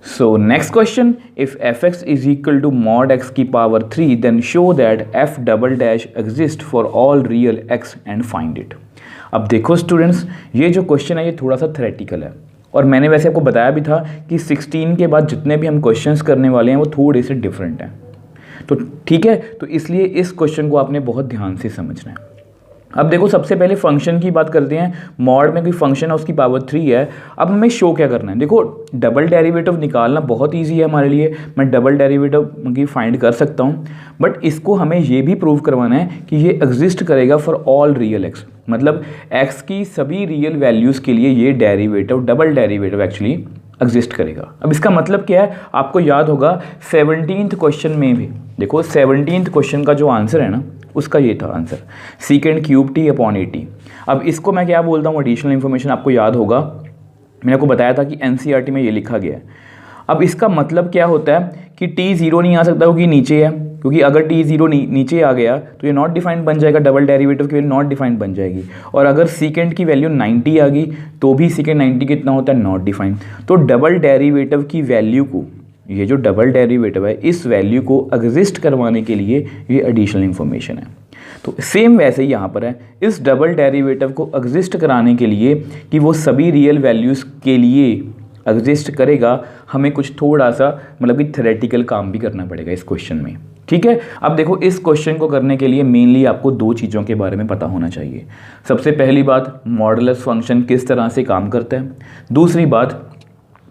So next question, if fx is equal to mod x की power 3 then show that f double dash exists for all real x and find it. अब देखो students, ये जो question है ये थोड़ा सा थ्योरेटिकल है और मैंने वैसे आपको बताया भी था कि 16 के बाद जितने भी हम क्वेश्चंस करने वाले हैं वो थोड़े से डिफरेंट हैं। तो ठीक है, तो इसलिए इस क्वेश्चन को आपने बहुत ध्यान से समझना है। अब देखो सबसे पहले फंक्शन की बात करते हैं। मॉड में कोई फंक्शन है उसकी पावर 3 है। अब हमें शो क्या करना है, देखो डबल डेरिवेटिव निकालना बहुत इजी है हमारे लिए, मैं डबल डेरिवेटिव की फाइंड कर सकता हूँ, बट इसको हमें ये भी प्रूव करवाना है कि ये एग्जिस्ट करेगा फॉर ऑल रियल एक्स, मतलब एक्स की सभी रियल वैल्यूज़ के लिए ये derivative double derivative actually exist करेगा। अब इसका मतलब क्या है, आपको याद होगा 17th क्वेश्चन में भी, देखो 17th क्वेश्चन का जो आंसर है ना उसका ये था आंसर, सीकेंड क्यूब टी अपॉन 80। अब इसको मैं क्या बोलता हूँ, एडिशनल इन्फॉर्मेशन आपको याद होगा, मैंने आपको बताया था कि एनसीईआरटी में ये लिखा गया है। अब इसका मतलब क्या होता है कि टी ज़ीरो नहीं आ सकता क्योंकि नीचे है, क्योंकि अगर टी ज़ीरो नीचे आ गया तो ये नॉट डिफाइंड बन जाएगा, डबल डेरिवेटिव की वैल्यू नॉट डिफाइंड बन जाएगी। और अगर सीकेंड की वैल्यू 90 आ गई तो भी सीकेंड 90 कितना होता है, नॉट डिफाइंड। तो डबल डेरिवेटिव की वैल्यू को, ये जो डबल डेरिवेटिव है इस वैल्यू को एग्जिस्ट करवाने के लिए ये एडिशनल इन्फॉर्मेशन है। तो सेम वैसे ही यहाँ पर है, इस डबल डेरिवेटिव को एग्जिस्ट कराने के लिए कि वो सभी रियल वैल्यूज़ के लिए एग्जिस्ट करेगा, हमें कुछ थोड़ा सा मतलब कि थ्योरेटिकल काम भी करना पड़ेगा इस क्वेश्चन में। ठीक है, अब देखो इस क्वेश्चन को करने के लिए मेनली आपको दो चीज़ों के बारे में पता होना चाहिए। सबसे पहली बात, मॉडुलस फंक्शन किस तरह से काम करता है। दूसरी बात,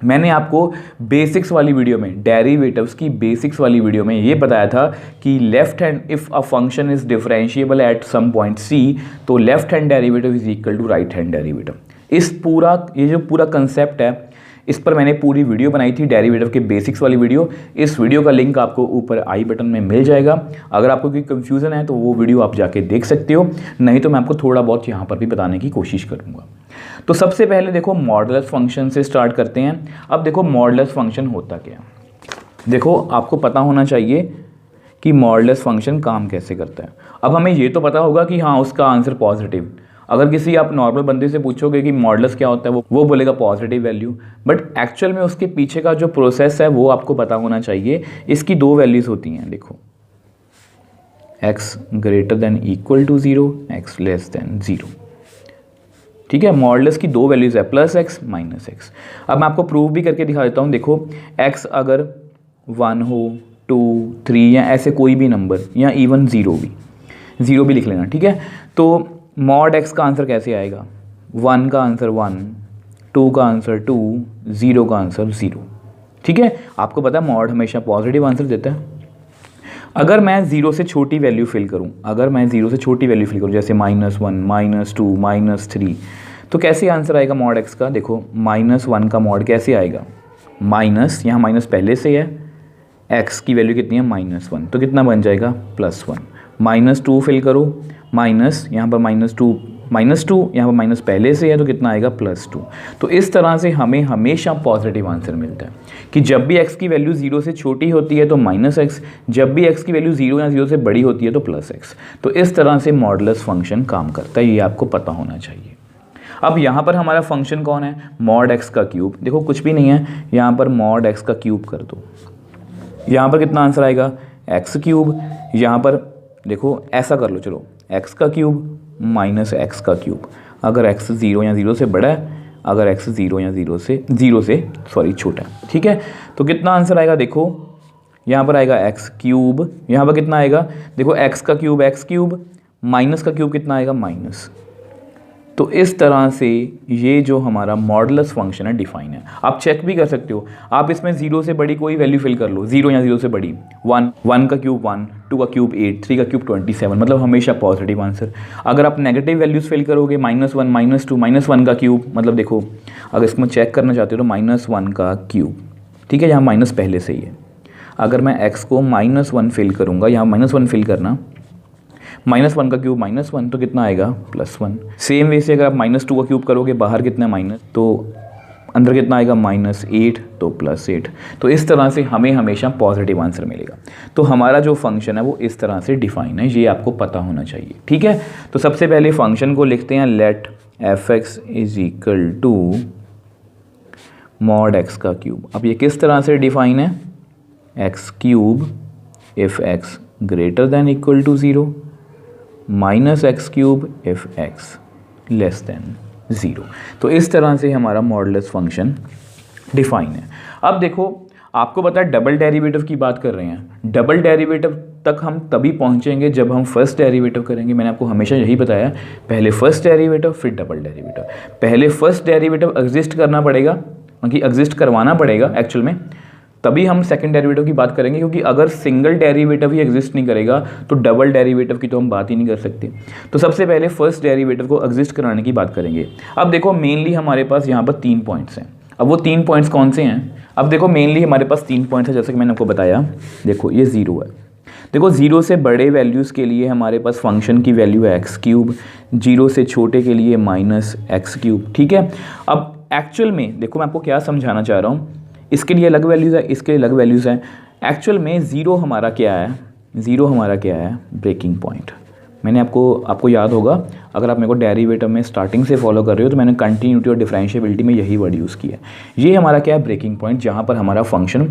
मैंने आपको बेसिक्स वाली वीडियो में, डेरिवेटिव्स की बेसिक्स वाली वीडियो में ये बताया था कि left hand, if a function is differentiable at some point सी तो left hand derivative is equal to right hand derivative. ये जो पूरा कंसेप्ट है इस पर मैंने पूरी वीडियो बनाई थी, डेरिवेटिव के बेसिक्स वाली वीडियो। इस वीडियो का लिंक आपको ऊपर आई बटन में मिल जाएगा। अगर आपको कोई कंफ्यूजन है तो वो वीडियो आप जाके देख सकते हो, नहीं तो मैं आपको थोड़ा बहुत यहाँ पर भी बताने की कोशिश करूँगा। तो सबसे पहले देखो मॉडुलस फंक्शन से स्टार्ट करते हैं। अब देखो मॉडुलस फंक्शन होता क्या है, देखो आपको पता होना चाहिए कि मॉडुलस फंक्शन काम कैसे करता है। अब हमें ये तो पता होगा कि हाँ उसका आंसर पॉजिटिव। अगर किसी आप नॉर्मल बंदे से पूछोगे कि मॉडुलस क्या होता है, वो बोलेगा पॉजिटिव वैल्यू, बट एक्चुअल में उसके पीछे का जो प्रोसेस है वो आपको पता होना चाहिए। इसकी दो वैल्यूज़ होती हैं, देखो x greater than equal to 0, x less than 0। ठीक है, मॉडुलस की दो वैल्यूज़ है, प्लस एक्स माइनस एक्स। अब मैं आपको प्रूव भी करके दिखा देता हूँ। देखो x अगर 1 हो, 2, 3 या ऐसे कोई भी नंबर, या इवन 0 भी लिख लेना। ठीक है, तो मॉड x का आंसर कैसे आएगा, 1 का आंसर 1, 2 का आंसर 2, 0 का आंसर 0। ठीक है, आपको पता है मॉड हमेशा पॉजिटिव आंसर देता है। अगर मैं 0 से छोटी वैल्यू फिल करूं, जैसे -1, -2, -3, तो कैसे आंसर आएगा मॉड x का। देखो -1 का मॉड कैसे आएगा, माइनस, यहाँ माइनस पहले से है, x की वैल्यू कितनी है -1, तो कितना बन जाएगा +1। -2 फिल करो, माइनस, यहाँ पर -2, यहाँ पर माइनस पहले से है तो कितना आएगा +2। तो इस तरह से हमें हमेशा पॉजिटिव आंसर मिलता है कि जब भी x की वैल्यू 0 से छोटी होती है तो -x, जब भी x की वैल्यू 0 या 0 से बड़ी होती है तो +x। तो इस तरह से मॉडुलस फंक्शन काम करता है, ये आपको पता होना चाहिए। अब यहाँ पर हमारा फंक्शन कौन है, मॉड x का क्यूब। देखो कुछ भी नहीं है, यहाँ पर मॉड x का क्यूब कर दो, यहाँ पर कितना आंसर आएगा x क्यूब। यहाँ पर देखो ऐसा कर लो, चलो x का क्यूब माइनस x का क्यूब। अगर x 0 या 0 से बड़ा है, अगर x 0 या 0 से छोटा है। ठीक है, तो कितना आंसर आएगा, देखो यहाँ पर आएगा x क्यूब, यहाँ पर कितना आएगा, देखो x का क्यूब x क्यूब, माइनस का क्यूब कितना आएगा माइनस। तो इस तरह से ये जो हमारा मॉडुलस फंक्शन है डिफाइन है। आप चेक भी कर सकते हो, आप इसमें 0 से बड़ी कोई वैल्यू फिल कर लो, 0 या 0 से बड़ी, 1 का क्यूब 1, 2 का क्यूब 8, 3 का क्यूब 27, मतलब हमेशा पॉजिटिव आंसर। अगर आप नेगेटिव वैल्यूज़ फिल करोगे, -1, -2, -1 का क्यूब, मतलब देखो अगर इसको चेक करना चाहते हो तो -1 का क्यूब, ठीक है, यहाँ माइनस पहले से ही है। अगर मैं x को -1 फिल करूँगा, यहाँ -1 फिल करना, -1 का क्यूब -1 तो कितना आएगा +1। सेम वे से अगर आप -2 का क्यूब करोगे, बाहर कितना माइनस, तो अंदर कितना आएगा -8 तो +8। तो इस तरह से हमें हमेशा पॉजिटिव आंसर मिलेगा। तो हमारा जो फंक्शन है वो इस तरह से डिफाइन है, ये आपको पता होना चाहिए। ठीक है, तो सबसे पहले फंक्शन को लिखते हैं, let f(x) is equal to mod x का क्यूब। अब ये किस तरह से डिफाइन है, x cube if x greater than equal to 0 minus x cube if x less than 0। तो इस तरह से हमारा मॉडुलस फंक्शन डिफाइन है। अब देखो आपको पता है डबल डेरिवेटिव की बात कर रहे हैं, डबल डेरिवेटिव तक हम तभी पहुंचेंगे जब हम फर्स्ट डेरिवेटिव करेंगे। मैंने आपको हमेशा यही बताया, पहले फर्स्ट डेरिवेटिव फिर डबल डेरिवेटिव। पहले फर्स्ट डेरिवेटिव एग्जिस्ट करना पड़ेगा, क्योंकि एग्जिस्ट करवाना पड़ेगा एक्चुअल में, तभी हम सेकंड डेरिवेटिव की बात करेंगे। क्योंकि अगर सिंगल डेरिवेटिव ही एग्जिस्ट नहीं करेगा तो डबल डेरिवेटिव की तो हम बात ही नहीं कर सकते। तो सबसे पहले फर्स्ट डेरिवेटिव को एग्जिस्ट कराने की बात करेंगे। अब देखो मेनली हमारे पास यहाँ पर 3 पॉइंट्स हैं। अब वो 3 पॉइंट्स कौन से हैं? अब देखो मेनली हमारे पास 3 पॉइंट्स हैं, जैसे कि मैंने आपको बताया। देखो ये 0 है, देखो 0 से बड़े वैल्यूज़ के लिए हमारे पास फंक्शन की वैल्यू है एक्स क्यूब, 0 से छोटे के लिए माइनस एक्स क्यूब। ठीक है, अब एक्चुअल में देखो मैं आपको क्या समझाना चाह रहा हूँ, इसके लिए अलग वैल्यूज़ है, इसके लिए अलग वैल्यूज़ हैं। एक्चुअल में 0 हमारा क्या है, 0 हमारा क्या है, ब्रेकिंग पॉइंट। मैंने आपको याद होगा, अगर आप मेरे को डेरिवेटिव में स्टार्टिंग से फॉलो कर रहे हो तो मैंने कंटिन्यूटी और डिफरेंशिएबिलिटी में यही वर्ड यूज़ किया है। ये हमारा क्या है, ब्रेकिंग पॉइंट, जहाँ पर हमारा फंक्शन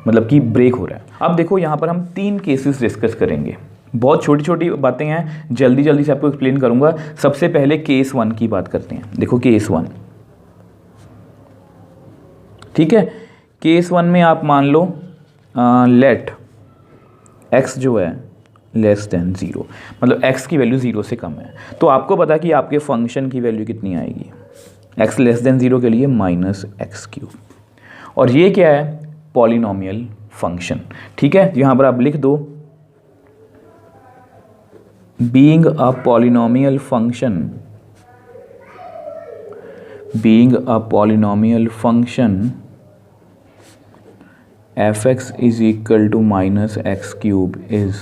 मतलब कि ब्रेक हो रहा है। अब देखो यहाँ पर हम 3 केसेस डिस्कस करेंगे, बहुत छोटी छोटी बातें हैं, जल्दी जल्दी से आपको एक्सप्लेन करूँगा। सबसे पहले केस 1 की बात करते हैं। देखो केस 1, ठीक है, केस 1 में आप मान लो लेट एक्स जो है लेस देन 0, मतलब x की वैल्यू 0 से कम है। तो आपको पता है कि आपके फंक्शन की वैल्यू कितनी आएगी, x लेस देन 0 के लिए माइनस एक्स क्यूब। और ये क्या है, पॉलिनोमियल फंक्शन। ठीक है, यहाँ पर आप लिख दो being a polynomial function, being a polynomial function fx is equal to minus x cube is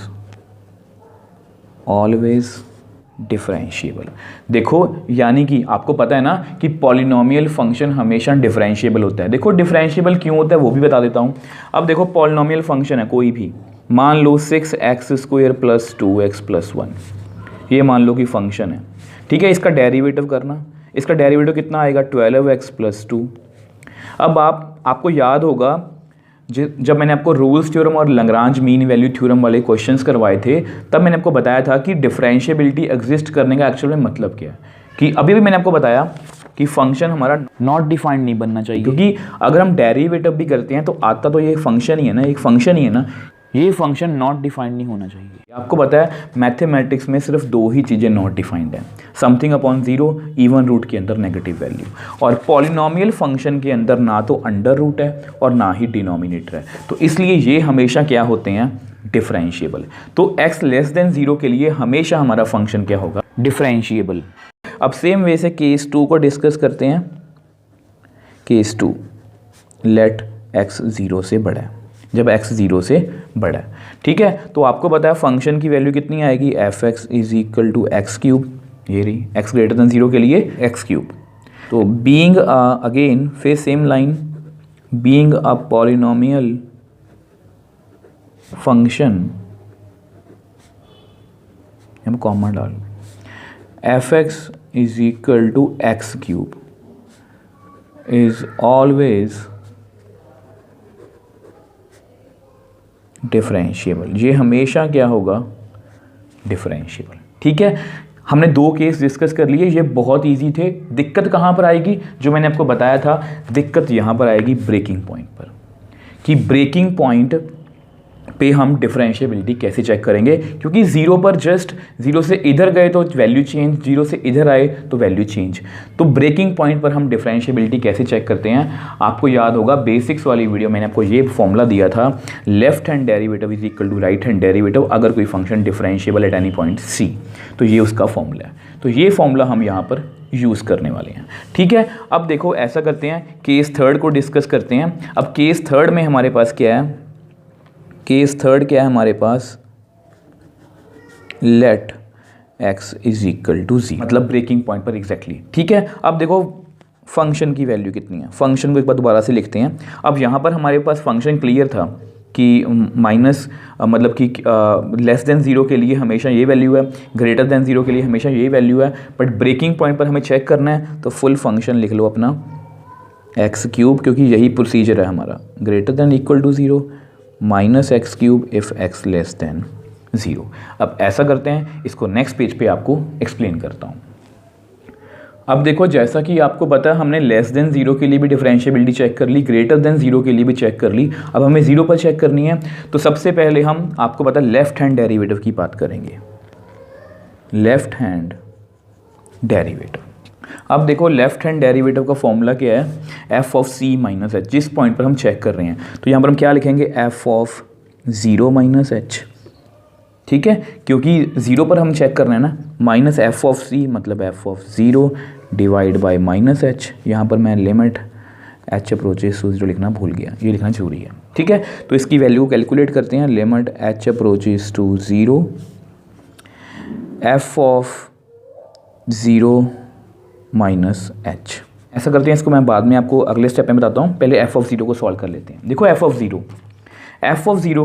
always differentiable. देखो यानी कि आपको पता है ना कि पॉलिनोमियल फंक्शन हमेशा डिफरेंशिएबल होता है। देखो डिफरेंशिएबल क्यों होता है वो भी बता देता हूँ। अब देखो पॉलिनोमियल फंक्शन है कोई भी, मान लो 6x² प्लस 2x प्लस 1, ये मान लो कि फंक्शन है। ठीक है, इसका डेरिवेटिव करना, इसका डेरिवेटिव कितना आएगा, 12x प्लस 2। अब आपको याद होगा जब मैंने आपको रूल्स थ्योरम और लैग्रांज मीन वैल्यू थ्योरम वाले क्वेश्चंस करवाए थे, तब मैंने आपको बताया था कि डिफरेंशिएबिलिटी एग्जिस्ट करने का एक्चुअल में मतलब क्या है। कि अभी भी मैंने आपको बताया कि फंक्शन हमारा नॉट डिफाइंड नहीं बनना चाहिए, क्योंकि अगर हम डेरिवेटिव भी करते हैं तो आता तो ये फंक्शन ही है ना, एक फंक्शन ही है ना, ये फंक्शन नॉट डिफाइंड नहीं होना चाहिए। आपको पता है मैथमेटिक्स में सिर्फ 2 ही चीज़ें नॉट डिफाइंड हैं, समथिंग अपॉन 0, इवन रूट के अंदर नेगेटिव वैल्यू, और पॉलिनोमियल फंक्शन के अंदर ना तो अंडर रूट है और ना ही डिनोमिनेटर है। तो इसलिए ये हमेशा क्या होते हैं, डिफरेंशिएबल। तो x लेस देन 0 के लिए हमेशा हमारा फंक्शन क्या होगा, डिफरेंशिएबल। अब सेम वे से केस 2 को डिस्कस करते हैं। केस 2, लेट x 0 से बड़ा है, जब x 0 से बड़ा है। ठीक है, तो आपको पता है फंक्शन की वैल्यू कितनी आएगी, fx is equal to x cube, ये रही, x ग्रेटर देन 0 के लिए एक्स क्यूब। तो बीइंग अगेन फिर same line, being a polynomial function, हम कॉमा डाल, fx is equal to x cube is always differentiable. ये हमेशा क्या होगा, डिफरेंशिएबल। ठीक है, हमने 2 केस डिस्कस कर लिए, ये बहुत इजी थे। दिक्कत कहाँ पर आएगी, जो मैंने आपको बताया था, दिक्कत यहाँ पर आएगी ब्रेकिंग पॉइंट पर, कि ब्रेकिंग पॉइंट पे हम डिफरेंशिएबिलिटी कैसे चेक करेंगे, क्योंकि 0 पर जस्ट 0 से इधर गए तो वैल्यू चेंज, 0 से इधर आए तो वैल्यू चेंज। तो ब्रेकिंग पॉइंट पर हम डिफरेंशिएबिलिटी कैसे चेक करते हैं, आपको याद होगा बेसिक्स वाली वीडियो मैंने आपको ये फॉर्मूला दिया था, left hand derivative is equal to right hand derivative अगर कोई function differentiable at any point सी, तो ये उसका फॉर्मूला है। तो ये फॉर्मूला हम यहाँ पर यूज़ करने वाले हैं। ठीक है, अब देखो ऐसा करते हैं, केस 3 को डिस्कस करते हैं। अब केस 3 में हमारे पास क्या है, केस 3 क्या है हमारे पास, let x is equal to 0, मतलब ब्रेकिंग पॉइंट पर एग्जैक्टली। ठीक है, अब देखो फंक्शन की वैल्यू कितनी है, फंक्शन को एक बार दोबारा से लिखते हैं। अब यहाँ पर हमारे पास फंक्शन क्लियर था कि माइनस मतलब कि लेस देन 0 के लिए हमेशा ये वैल्यू है, ग्रेटर देन 0 के लिए हमेशा ये वैल्यू है, बट ब्रेकिंग पॉइंट पर हमें चेक करना है, तो फुल फंक्शन लिख लो अपना एक्स क्यूब, क्योंकि यही प्रोसीजर है हमारा, greater than equal to 0 minus x cube if x less than 0। अब ऐसा करते हैं, इसको नेक्स्ट पेज पे आपको एक्सप्लेन करता हूँ। अब देखो, जैसा कि आपको पता है हमने लेस देन 0 के लिए भी डिफरेंशिएबिलिटी चेक कर ली, ग्रेटर देन 0 के लिए भी चेक कर ली, अब हमें 0 पर चेक करनी है। तो सबसे पहले हम, आपको पता है, लेफ्ट हैंड डेरिवेटिव की बात करेंगे, लेफ्ट हैंड डेरिवेटिव। अब देखो, लेफ्ट हैंड डेरिवेटिव का फॉर्मूला क्या है, f of c minus h. जिस पॉइंट पर हम चेक कर रहे हैं तो यहाँ पर हम क्या लिखेंगे, एफ ऑफ 0 माइनस एच, ठीक है, क्योंकि 0 पर हम चेक कर रहे हैं ना, माइनस एफ ऑफ सी मतलब F of 0 divide by minus H. यहाँ पर मैं लिमिट एच अप्रोचेस टू 0 लिखना भूल गया, ये लिखना जरूरी है, ठीक है। तो इसकी वैल्यू कैलकुलेट करते हैं, limit h approaches to 0 f of 0 minus h. ऐसा करते हैं, इसको मैं बाद में आपको अगले स्टेप में बताता हूँ, पहले एफ ऑफ 0 को सॉल्व कर लेते हैं। देखो, एफ ऑफ 0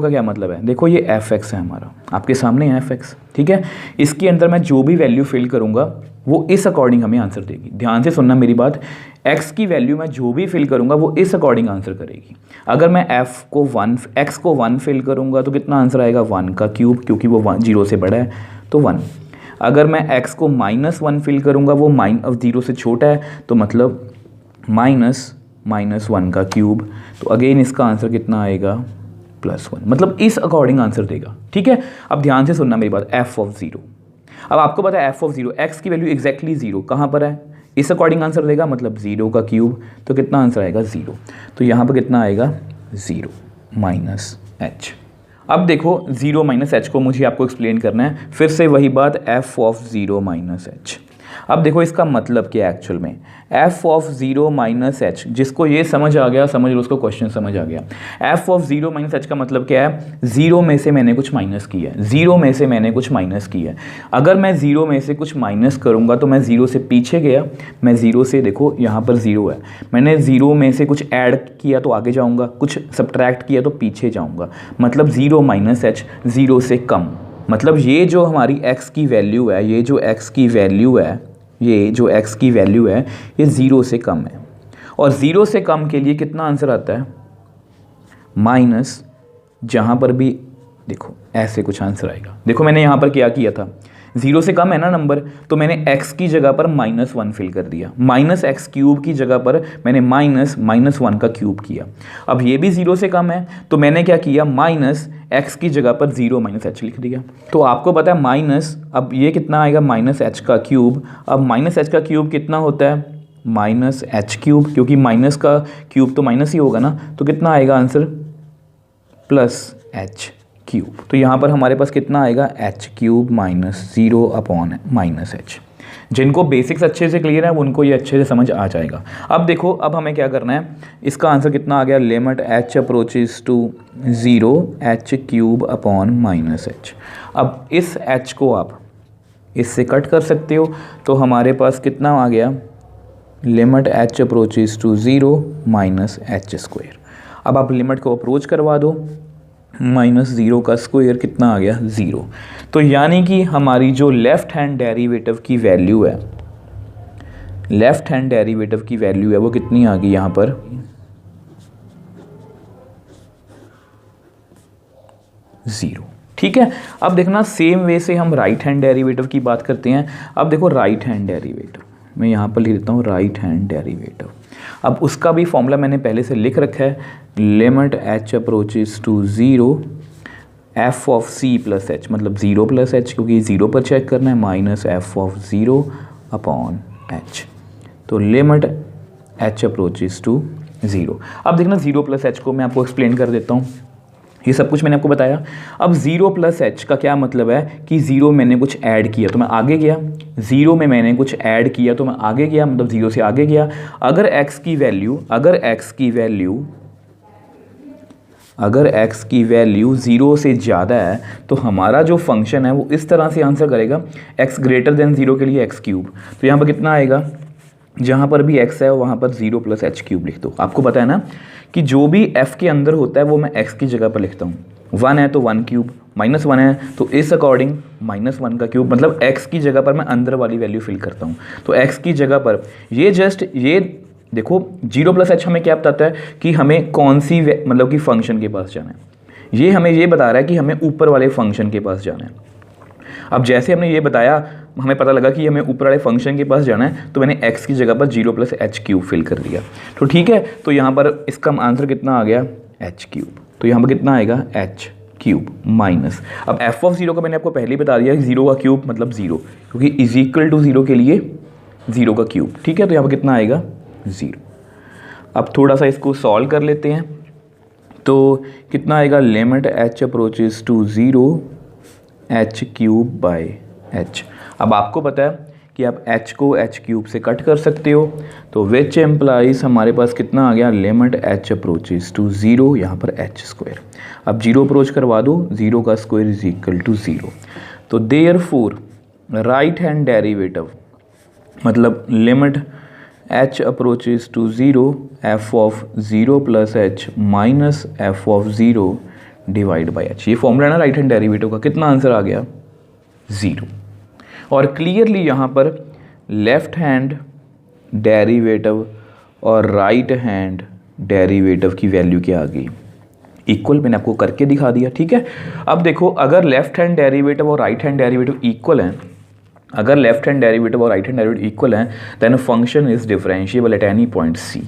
का क्या मतलब है, देखो ये एफ एक्स है हमारा, आपके सामने है एफ एक्स, ठीक है। इसके अंदर मैं जो भी वैल्यू फिल करूँगा वो इस अकॉर्डिंग हमें आंसर देगी। ध्यान से सुनना मेरी बात, एक्स की वैल्यू मैं जो भी फिल करूँगा वो इस अकॉर्डिंग आंसर करेगी। अगर मैं एक्स को 1 फिल करूँगा तो कितना आंसर आएगा, 1 का क्यूब, क्योंकि वो 0 से बड़ा है तो 1। अगर मैं x को -1 फिल करूँगा, वो 0 से छोटा है तो मतलब -1 का क्यूब, तो अगेन इसका आंसर कितना आएगा, +1। मतलब इस अकॉर्डिंग आंसर देगा, ठीक है। अब ध्यान से सुनना मेरी बात, एफ ऑफ 0, अब आपको पता है एफ ऑफ 0, एक्स की वैल्यू एग्जैक्टली 0 कहाँ पर है, इस अकॉर्डिंग आंसर देगा, मतलब 0 का क्यूब, तो कितना आंसर आएगा, 0। तो यहाँ पर कितना आएगा, 0 माइनस एच। अब देखो, 0 माइनस एच को मुझे आपको एक्सप्लेन करना है, फिर से वही बात, एफ ऑफ 0 माइनस एच। अब देखो इसका मतलब क्या है एक्चुअल में, एफ ऑफ 0 माइनस एच, जिसको ये समझ आ गया समझ लो, उसको क्वेश्चन समझ आ गया। एफ ऑफ 0 माइनस एच का मतलब क्या है, 0 में से मैंने कुछ माइनस किया है, 0 में से मैंने कुछ माइनस किया है। अगर मैं 0 में से कुछ माइनस करूँगा तो मैं 0 से पीछे गया, मैं 0 से, देखो यहाँ पर 0 है, मैंने 0 में से कुछ ऐड किया तो आगे जाऊँगा, कुछ सब्ट्रैक्ट किया तो पीछे जाऊँगा, मतलब 0 माइनस एच 0 से कम। मतलब ये जो हमारी x की वैल्यू है, ये जो x की वैल्यू है, ये 0 से कम है। और 0 से कम के लिए कितना आंसर आता है, माइनस, जहाँ पर भी देखो ऐसे कुछ आंसर आएगा। देखो मैंने यहाँ पर क्या किया था, 0 से कम है ना नंबर, तो मैंने x की जगह पर -1 फिल कर दिया, माइनस एक्स क्यूब की जगह पर मैंने -1 का क्यूब किया। अब ये भी 0 से कम है तो मैंने क्या किया, माइनस x की जगह पर 0 माइनस एच लिख दिया। तो आपको पता है माइनस, अब ये कितना आएगा, -h का क्यूब। अब -h का क्यूब कितना होता है, -h क्यूब, क्योंकि माइनस का क्यूब तो माइनस ही होगा ना, तो कितना आएगा आंसर, +h क्यूब। तो यहाँ पर हमारे पास कितना आएगा, h क्यूब -0 अपॉन -h। जिनको बेसिक्स अच्छे से क्लियर है उनको ये अच्छे से समझ आ जाएगा। अब देखो, अब हमें क्या करना है, इसका आंसर कितना आ गया, limit h approaches to 0 h cube upon -h। अब इस h को आप इससे कट कर सकते हो, तो हमारे पास कितना आ गया, limit h approaches to 0 -h²। अब आप लिमिट को अप्रोच करवा दो, -0 का स्क्वायर कितना आ गया, 0। तो यानी कि हमारी जो लेफ़्ट हैंड डेरिवेटिव की वैल्यू है, वो कितनी आ गई यहाँ पर, 0, ठीक है। अब देखना, सेम वे से हम राइट हैंड डेरिवेटिव की बात करते हैं। अब देखो राइट हैंड डेरिवेटिव, मैं यहाँ पर लिख देता हूँ राइट हैंड डेरिवेटिव। अब उसका भी फॉर्मूला मैंने पहले से लिख रखा है, limit h approaches to 0 f of c plus h, मतलब 0 प्लस एच, क्योंकि 0 पर चेक करना है, minus F of 0 upon H. तो लिमिट h अप्रोचेस टू 0। अब देखना 0 प्लस एच को मैं आपको एक्सप्लेन कर देता हूँ, ये सब कुछ मैंने आपको बताया। अब 0 प्लस एच का क्या मतलब है कि 0 मैंने कुछ ऐड किया तो मैं आगे गया, 0 में मैंने कुछ ऐड किया तो मैं आगे गया, मतलब 0 से आगे गया। अगर x की वैल्यू 0 से ज़्यादा है तो हमारा जो फंक्शन है वो इस तरह से आंसर करेगा, x ग्रेटर देन 0 के लिए x क्यूब। तो यहाँ पर कितना आएगा, जहाँ पर भी x है वहाँ पर 0 प्लस एच क्यूब लिख दो। आपको पता है ना कि जो भी f के अंदर होता है वो मैं x की जगह पर लिखता हूँ, 1 है तो 1 क्यूब, -1 है तो इस अकॉर्डिंग -1 का क्यूब, मतलब x की जगह पर मैं अंदर वाली वैल्यू फिल करता हूँ। तो x की जगह पर ये देखो 0+h हमें क्या बताता है कि हमें कौन सी मतलब कि फंक्शन के पास जाना है। ये हमें ये बता रहा है कि हमें ऊपर वाले फंक्शन के पास जाना है। अब जैसे हमने ये बताया, हमें पता लगा कि हमें ऊपर वाले फंक्शन के पास जाना है, तो मैंने x की जगह पर 0+h³ फिल कर दिया। तो ठीक है, तो यहाँ पर इसका आंसर कितना आ गया h³। तो यहाँ पर कितना आएगा h³ माइनस, अब f(0) का मैंने आपको पहले ही बता दिया कि 0 का क्यूब मतलब 0, क्योंकि इज इक्वल टू 0 के लिए 0 का क्यूब। ठीक है, तो यहाँ पर कितना आएगा 0। अब थोड़ा सा इसको सॉल्व कर लेते हैं, तो कितना आएगा limit h approaches to 0 h³/h। अब आपको पता है कि आप h को h³ से कट कर सकते हो, तो विच एम्प्लाइज हमारे पास कितना आ गया लिमिट h अप्रोचेस टू 0, यहाँ पर h²। अब 0 अप्रोच करवा दो, 0 का स्क्वायर इज इक्वल टू 0। तो देयरफॉर राइट हैंड डेरिवेटिव मतलब limit h approaches to 0 f(0+h minus f(0) divide by h। ये फॉर्मूला है ना राइट हैंड डेरिवेटिव का, कितना आंसर आ गया 0। और क्लियरली यहाँ पर लेफ्ट हैंड डेरिवेटिव और राइट हैंड डेरिवेटिव की वैल्यू क्या आ गई, इक्वल। मैंने आपको करके दिखा दिया। ठीक है, अब देखो अगर लेफ्ट हैंड डेरिवेटिव और राइट हैंड डेरिवेटिव इक्वल हैं, अगर लेफ्ट हैंड डेरिवेटिव और राइट हैंड डेरिवेटिव इक्वल हैं, then function is differentiable at any point c,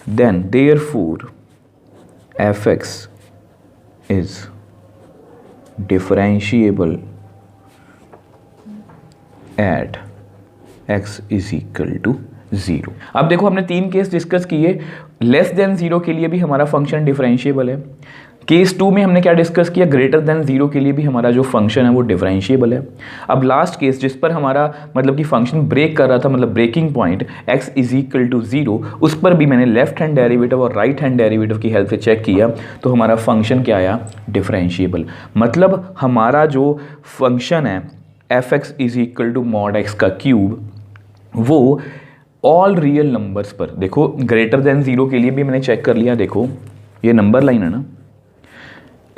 then therefore f(x) is differentiable at x is equal to 0। अब देखो हमने 3 case discuss किए, less than 0 के लिए भी हमारा फंक्शन डिफरेंशिएबल है। केस 2 में हमने क्या डिस्कस किया, ग्रेटर देन 0 के लिए भी हमारा जो फंक्शन है वो डिफरेंशिएबल है। अब लास्ट केस जिस पर हमारा मतलब कि फंक्शन ब्रेक कर रहा था, मतलब breaking point x is equal to 0, उस पर भी मैंने लेफ्ट हैंड डेरिवेटिव और राइट हैंड डेरिवेटिव की हेल्प से चेक किया, तो हमारा फंक्शन क्या आया डिफरेंशिएबल। मतलब हमारा जो फंक्शन है f(x) is equal to mod x का क्यूब, वो ऑल रियल नंबर्स पर, देखो ग्रेटर देन 0 के लिए भी मैंने चेक कर लिया, देखो ये नंबर लाइन है ना,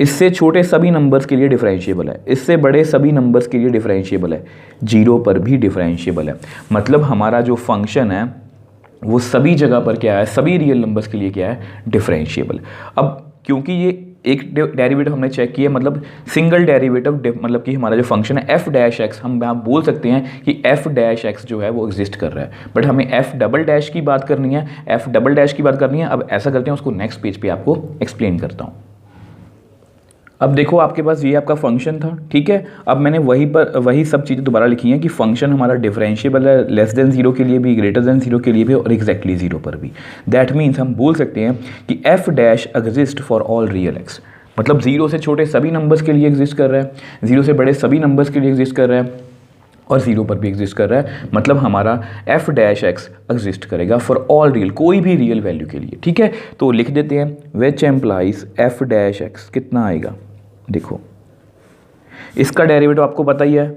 इससे छोटे सभी नंबर्स के लिए डिफरेंशिएबल है, इससे बड़े सभी नंबर्स के लिए डिफरेंशिएबल है, 0 पर भी डिफरेंशिएबल है। मतलब हमारा जो फंक्शन है वो सभी जगह पर क्या है, सभी रियल नंबर्स के लिए क्या है डिफरेंशिएबल। अब क्योंकि ये एक डेरिवेटिव हमने चेक किया, मतलब सिंगल डेरिवेटिव, मतलब कि हमारा जो फंक्शन है f'(x), हम यहाँ बोल सकते हैं कि f'(x) जो है वो एग्जिस्ट कर रहा है, बट हमें f'' की बात करनी है, f'' की बात करनी है। अब ऐसा करते हैं, उसको नेक्स्ट पेज पे आपको एक्सप्लेन करता हूँ। अब देखो आपके पास ये आपका फंक्शन था, ठीक है। अब मैंने वही सब चीज़ें दोबारा लिखी हैं कि फंक्शन हमारा डिफरेंशिएबल है लेस देन 0 के लिए भी, ग्रेटर देन 0 के लिए भी और एग्जैक्टली 0 पर भी। दैट मीन्स हम बोल सकते हैं कि f' exist for all real x, मतलब 0 से छोटे सभी नंबर्स के लिए एग्जिस्ट कर रहा है, 0 से बड़े सभी नंबर्स के लिए एग्जिस्ट कर रहा है और 0 पर भी एग्जिस्ट कर रहा है। मतलब हमारा f'(x) एग्जिस्ट करेगा फॉर ऑल रियल, कोई भी रियल वैल्यू के लिए, ठीक है। तो लिख देते हैं विच एम्प्लाइज f'(x) कितना आएगा, देखो इसका डेरिवेटिव आपको पता ही है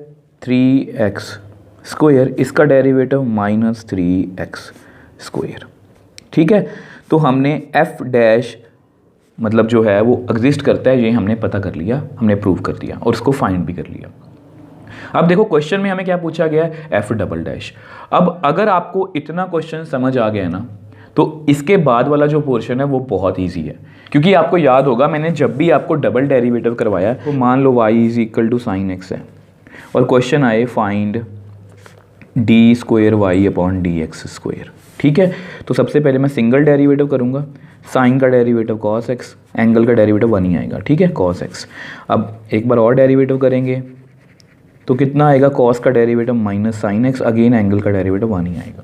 3x², इसका डेरिवेटिव -3x², ठीक है। तो हमने f' मतलब जो है वो एग्जिस्ट करता है, ये हमने पता कर लिया, हमने प्रूव कर दिया और उसको फाइंड भी कर लिया। अब देखो क्वेश्चन में हमें क्या पूछा गया है, f''। अब अगर आपको इतना क्वेश्चन समझ आ गया ना, तो इसके बाद वाला जो पोर्शन है वो बहुत ईजी है, क्योंकि आपको याद होगा मैंने जब भी आपको डबल डेरिवेटिव करवाया, तो मान लो y is equal to sine x है और क्वेश्चन आए फाइंड d²y/dx², ठीक है। तो सबसे पहले मैं सिंगल डेरिवेटिव करूँगा, साइन का डेरिवेटिव cos x, एंगल का डेरिवेटिव 1 ही आएगा, ठीक है, cos x। अब एक बार और डेरिवेटिव करेंगे तो कितना आएगा, cos का derivative minus sine x, again angle का डेरिवेटिव 1 ही आएगा।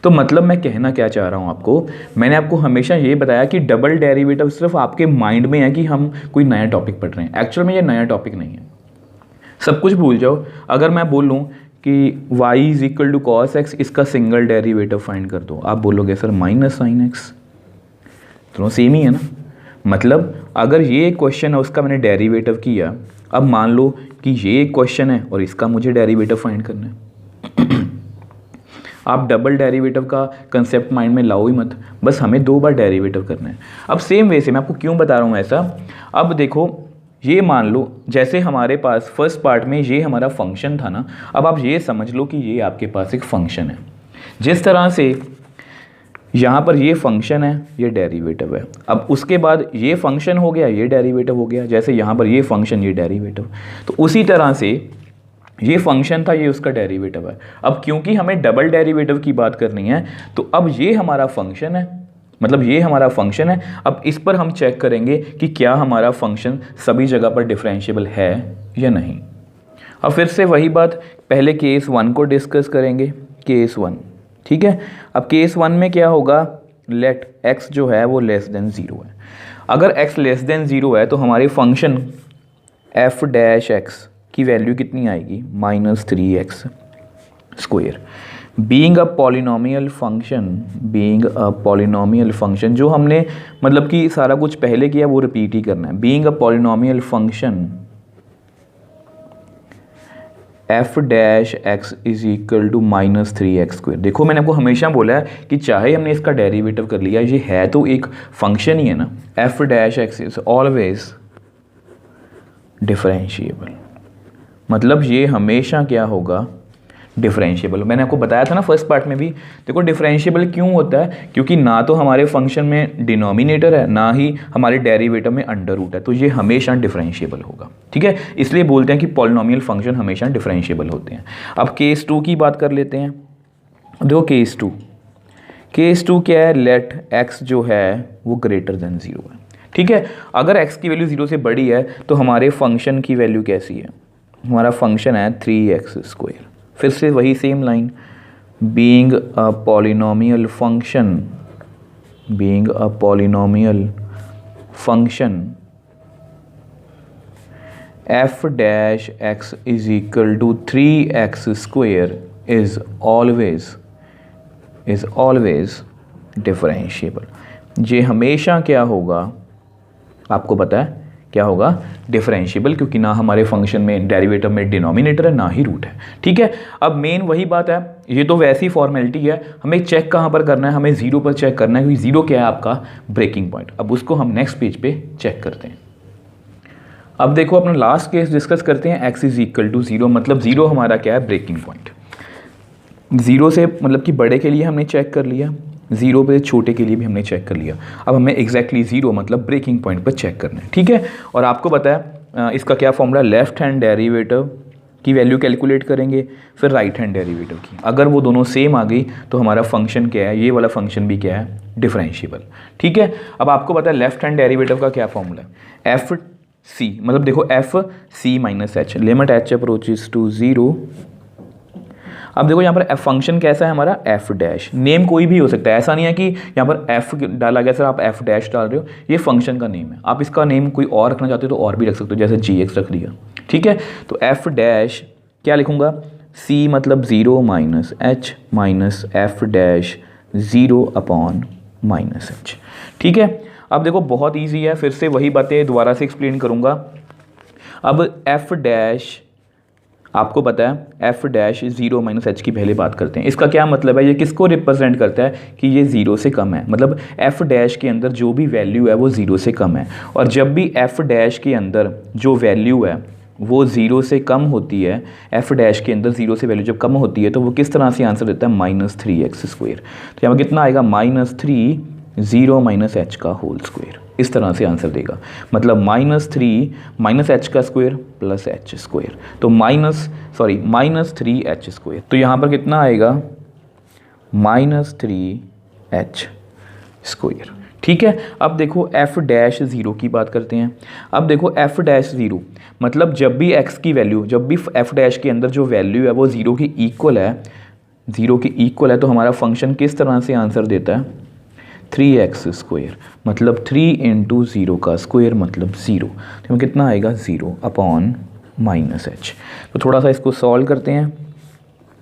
तो मतलब मैं कहना क्या चाह रहा हूँ आपको, मैंने आपको हमेशा ये बताया कि डबल डेरिवेटिव सिर्फ आपके माइंड में है कि हम कोई नया टॉपिक पढ़ रहे हैं, एक्चुअल में ये नया टॉपिक नहीं है, सब कुछ भूल जाओ। अगर मैं बोलूँ कि y is equal to cos x, इसका सिंगल डेरिवेटिव फाइंड कर दो, आप बोलोगे सर माइनस साइन x, दोनों सेम ही है ना। मतलब अगर ये क्वेश्चन है उसका मैंने डेरिवेटिव किया, अब मान लो कि ये क्वेश्चन है और इसका मुझे डेरिवेटिव फाइंड करना है। आप डबल डेरिवेटिव का कंसेप्ट माइंड में लाओ ही मत, बस हमें 2 बार डेरिवेटिव करना है। अब सेम वे से मैं आपको क्यों बता रहा हूँ ऐसा, अब देखो ये मान लो जैसे हमारे पास फर्स्ट पार्ट में ये हमारा फंक्शन था ना, अब आप ये समझ लो कि ये आपके पास एक फंक्शन है। जिस तरह से यहाँ पर ये फंक्शन है, ये डेरिवेटिव है। अब उसके बाद ये फंक्शन हो गया, ये डेरिवेटिव हो गया। जैसे यहाँ पर ये फंक्शन, ये डेरिवेटिव, तो उसी तरह से ये फंक्शन था, ये उसका डेरिवेटिव है। अब क्योंकि हमें डबल डेरिवेटिव की बात करनी है, तो अब ये हमारा फंक्शन है, मतलब ये हमारा फंक्शन है। अब इस पर हम चेक करेंगे कि क्या हमारा फंक्शन सभी जगह पर डिफरेंशिएबल है या नहीं। अब फिर से वही बात, पहले केस 1 को डिस्कस करेंगे, केस 1, ठीक है। अब केस 1 में क्या होगा, लेट x जो है वो लेस देन 0 है। अगर x लेस देन 0 है तो हमारे फंक्शन f डैश x की वैल्यू कितनी आएगी, -3x square. Being a polynomial function, being a polynomial function, जो हमने मतलब कि सारा कुछ पहले किया वो रिपीट ही करना है। Being a polynomial function f dash x is equal to -3x square. देखो मैंने आपको हमेशा बोला है कि चाहे हमने इसका डेरिवेटिव कर लिया, ये है तो एक फंक्शन ही है ना। f dash x is always differentiable, मतलब ये हमेशा क्या होगा, डिफरेंशिएबल। मैंने आपको बताया था ना फर्स्ट पार्ट में भी। देखो डिफरेंशिएबल क्यों होता है, क्योंकि ना तो हमारे फंक्शन में डिनोमिनेटर है, ना ही हमारे डेरिवेटिव में अंडर रूट है, तो ये हमेशा डिफरेंशिएबल होगा, ठीक है। इसलिए बोलते हैं कि पॉलिनोमियल फंक्शन हमेशा डिफरेंशिएबल होते हैं। अब केस 2 की बात कर लेते हैं। देखो केस 2 क्या है, लेट x जो है वो ग्रेटर देन 0 है, ठीक है। अगर x की वैल्यू 0 से बड़ी है तो हमारे फंक्शन की वैल्यू कैसी है, हमारा फंक्शन है 3x स्क्वायर। फिर से वही same line, being a polynomial function, being a polynomial function f dash x is equal to 3x square is always differentiable. ये हमेशा क्या होगा, आपको पता है क्या होगा, डिफरेंशिएबल, क्योंकि ना हमारे फंक्शन में डेरिवेटिव में डिनोमिनेटर है ना ही रूट है, ठीक है। अब मेन वही बात है, ये तो वैसी फॉर्मेलिटी है, हमें चेक कहाँ पर करना है, हमें 0 पर चेक करना है, क्योंकि 0 क्या है आपका ब्रेकिंग पॉइंट। अब उसको हम नेक्स्ट पेज पे चेक करते हैं। अब देखो अपना लास्ट केस डिस्कस करते हैं, x इज इक्वल टू 0, मतलब 0 हमारा क्या है, ब्रेकिंग पॉइंट। 0 से मतलब कि बड़े के लिए हमने चेक कर लिया, 0 पे छोटे के लिए भी हमने चेक कर लिया। अब हमें एग्जैक्टली 0 मतलब ब्रेकिंग पॉइंट पर चेक करना है, ठीक है। और आपको पता है इसका क्या फॉर्मूला, लेफ्ट हैंड डेरिवेटिव की वैल्यू कैलकुलेट करेंगे, फिर राइट हैंड डेरिवेटिव की। अगर वो दोनों सेम आ गई तो हमारा फंक्शन क्या है, ये वाला फंक्शन भी क्या है, डिफरेंशिएबल, ठीक है। अब आपको पता है लेफ्ट हैंड डेरिवेटिव का क्या फॉर्मूला है, एफ सी, मतलब देखो f c minus h, limit h approaches to 0। अब देखो यहाँ पर फंक्शन कैसा है हमारा, एफ डैश, नेम कोई भी हो सकता है, ऐसा नहीं है कि यहाँ पर एफ डाला गया सर आप एफ डैश डाल रहे हो, ये फंक्शन का नेम है। आप इसका नेम कोई और रखना चाहते हो तो और भी रख सकते हो, जैसे जी एक्स रख लिया, ठीक है। तो एफ डैश क्या लिखूँगा, सी मतलब 0 minus H minus f dash 0 upon minus H, ठीक है। अब देखो बहुत ईजी है, फिर से वही बातें दोबारा से एक्सप्लेन करूँगा। अब एफ डैश आपको पता है एफ डैश 0 माइनस एच की पहले बात करते हैं। इसका क्या मतलब है, ये किसको रिप्रेजेंट करता है कि ये 0 से कम है, मतलब एफ डैश के अंदर जो भी वैल्यू है वो 0 से कम है। और जब भी एफ डैश के अंदर जो वैल्यू है वो 0 से कम होती है, एफ डैश के अंदर 0 से वैल्यू जब कम होती है तो वो किस तरह से आंसर देता है, -3x स्क्वायर। तो यहाँ पर कितना आएगा, -3 0 माइनस एच का होल स्क्वायर, इस तरह से आंसर देगा। मतलब -3 माइनस एच का स्क्वायर प्लस एच स्क्वायर, तो -3h स्क्वायर। तो यहाँ पर कितना आएगा, -3h स्क्वायर, ठीक है। अब देखो f डैश 0 की बात करते हैं। अब देखो f डैश 0 मतलब जब भी x की वैल्यू, जब भी f डैश के अंदर जो वैल्यू है वो 0 की इक्वल है, 0 की इक्वल है, तो हमारा फंक्शन किस तरह से आंसर देता है, 3x स्क्वायर, मतलब 3 इंटू 0 का स्क्वायर मतलब 0, तो कितना आएगा, 0 अपॉन माइनस एच। तो थोड़ा सा इसको सॉल्व करते हैं,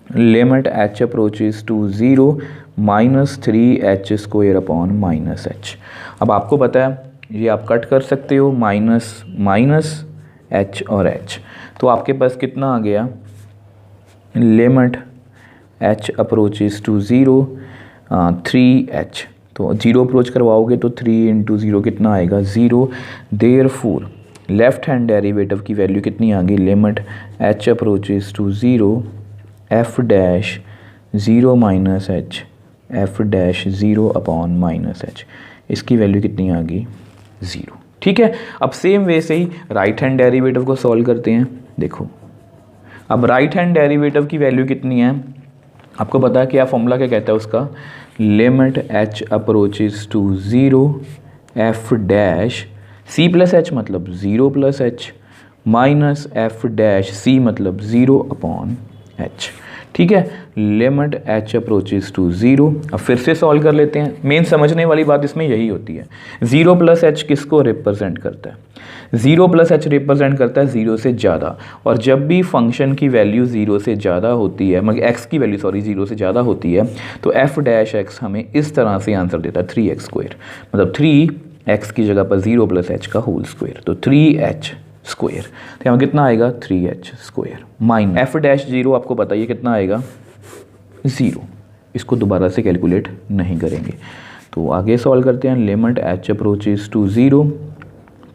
limit h approaches to 0 -3h square upon minus h. अब आपको पता है ये आप कट कर सकते हो, माइनस h और h, तो आपके पास कितना आ गया, limit h approaches to 0 3h, तो 0 अप्रोच करवाओगे तो 3 इंटू 0 कितना आएगा, 0। देयरफॉर लेफ्ट हैंड डेरिवेटिव की वैल्यू कितनी आ गई, limit h approaches to 0 f dash 0 minus h f dash zero upon minus h, इसकी वैल्यू कितनी आ गई 0। ठीक है, अब सेम वे से ही राइट हैंड डेरिवेटिव को सॉल्व करते हैं। देखो अब राइट हैंड डेरिवेटिव की वैल्यू कितनी है, आपको पता है क्या फॉर्मूला क्या कहता है उसका, limit h approaches to 0 f dash c plus h मतलब 0 plus h minus f dash c मतलब 0 अपॉन एच। ठीक है, लिमिट एच अप्रोचेस टू 0। अब फिर से सॉल्व कर लेते हैं। मेन समझने वाली बात इसमें यही होती है, 0 प्लस एच किसको रिप्रेजेंट करता है, 0 प्लस एच रिप्रेजेंट करता है 0 से ज़्यादा। और जब भी फंक्शन की वैल्यू 0 से ज़्यादा होती है, मतलब एक्स की वैल्यू 0 से ज़्यादा होती है, तो एफ डैश एक्स हमें इस तरह से आंसर देता है 3x², मतलब 3x की जगह पर 0 प्लस एच का होल स्क्वायर, तो 3h स्क्वायर। तो यहाँ कितना आएगा 3h square minus f dash 0, आपको पता है कितना आएगा 0। इसको दोबारा से कैलकुलेट नहीं करेंगे, तो आगे सॉल्व करते हैं। Limit h approaches to 0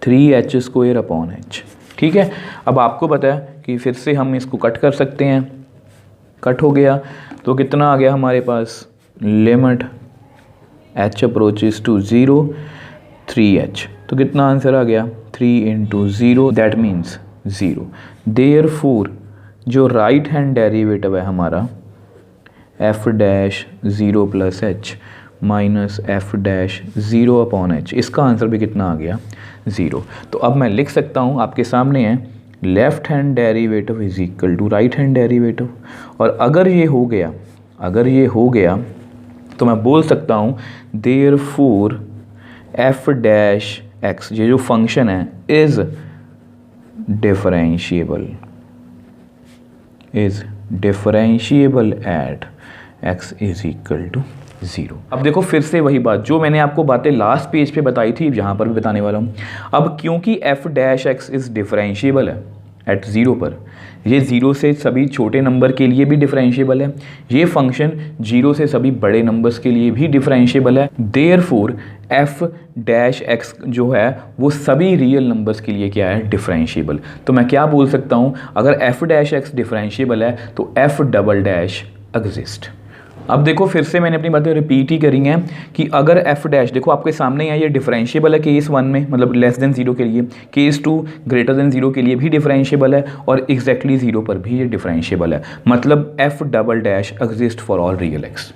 3h square upon h। ठीक है, अब आपको पता है कि फिर से हम इसको कट कर सकते हैं, कट हो गया तो कितना आ गया हमारे पास, limit h approaches to 0 3h, तो कितना आंसर आ गया 3 इंटू 0 दैट मीन्स 0। देयरफॉर जो राइट हैंड डेरिवेटिव है हमारा f dash 0 plus h minus f dash 0 upon h, इसका आंसर भी कितना आ गया 0। तो अब मैं लिख सकता हूँ, आपके सामने है left hand derivative is equal to right hand derivative. और अगर ये हो गया, अगर ये हो गया तो मैं बोल सकता हूँ देयरफॉर एफ डैश एक्स, ये जो फंक्शन है is differentiable at x is equal to 0। अब देखो फिर से वही बात जो मैंने आपको बातें लास्ट पेज पे बताई थी, यहाँ पर भी बताने वाला हूँ। अब क्योंकि F dash x is differentiable है एट 0 पर, ये 0 से सभी छोटे नंबर के लिए भी डिफरेंशिएबल है, ये फंक्शन 0 से सभी बड़े नंबर्स के लिए भी डिफरेंशिएबल है। देयरफॉर एफ डैश एक्स जो है वो सभी रियल नंबर्स के लिए क्या है, डिफरेंशिएबल। तो मैं क्या बोल सकता हूँ, अगर एफ डैश एक्स डिफरेंशिएबल है तो एफ डबल डैश एग्जिस्ट। अब देखो फिर से मैंने अपनी बातें रिपीट ही करी हैं कि अगर एफ डैश, देखो आपके सामने है ये डिफरेंशिएबल है केस 1 में, मतलब लेस देन 0 के लिए, केस 2 ग्रेटर देन 0 के लिए भी डिफरेंशिएबल है, और एग्जैक्टली 0 पर भी ये डिफरेंशिएबल है। मतलब F double dash exist for all real x,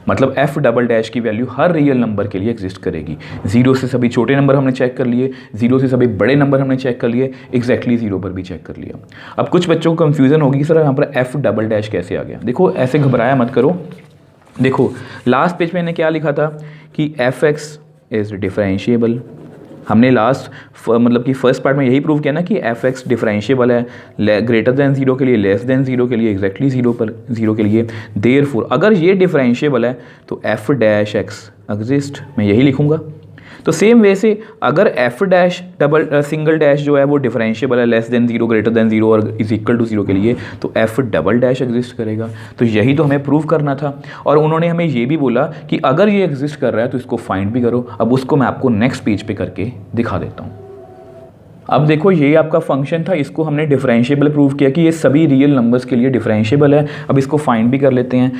मतलब एफ डबल डैश की वैल्यू हर रियल नंबर के लिए एग्जिस्ट करेगी। 0 से सभी छोटे नंबर हमने चेक कर लिए, 0 से सभी बड़े नंबर हमने चेक कर लिए, एग्जैक्टली 0 पर भी चेक कर लिया। अब कुछ बच्चों को कंफ्यूजन होगी कि सर यहाँ पर एफ डबल डैश कैसे आ गया। देखो ऐसे घबराया मत करो, देखो लास्ट पेज पे मैंने क्या लिखा था कि एफ एक्स इज़ डिफरेंशिएबल। हमने लास्ट मतलब कि फर्स्ट पार्ट में यही प्रूव किया ना कि एफ एक्स डिफरेंशिएबल है ग्रेटर देन 0 के लिए, लेस देन 0 के लिए, एग्जैक्टली 0 के लिए। देयरफॉर अगर ये डिफरेंशिएबल है तो एफ डैश एक्स एग्जिस्ट, मैं यही लिखूंगा। तो सेम वे से अगर F dash double single dash जो है वो डिफरेंशिएबल है लेस देन 0 ग्रेटर देन 0 और इज इक्वल टू 0 के लिए, तो एफ डबल डैश एग्जिस्ट करेगा। तो यही तो हमें प्रूव करना था, और उन्होंने हमें ये भी बोला कि अगर ये एग्जिस्ट कर रहा है तो इसको फाइंड भी करो। अब उसको मैं आपको नेक्स्ट पेज पे करके दिखा देता हूँ। अब देखो ये आपका फंक्शन था, इसको हमने डिफरेंशिएबल प्रूव किया कि ये सभी रियल नंबर्स के लिए डिफरेंशिएबल है। अब इसको फाइंड भी कर लेते हैं,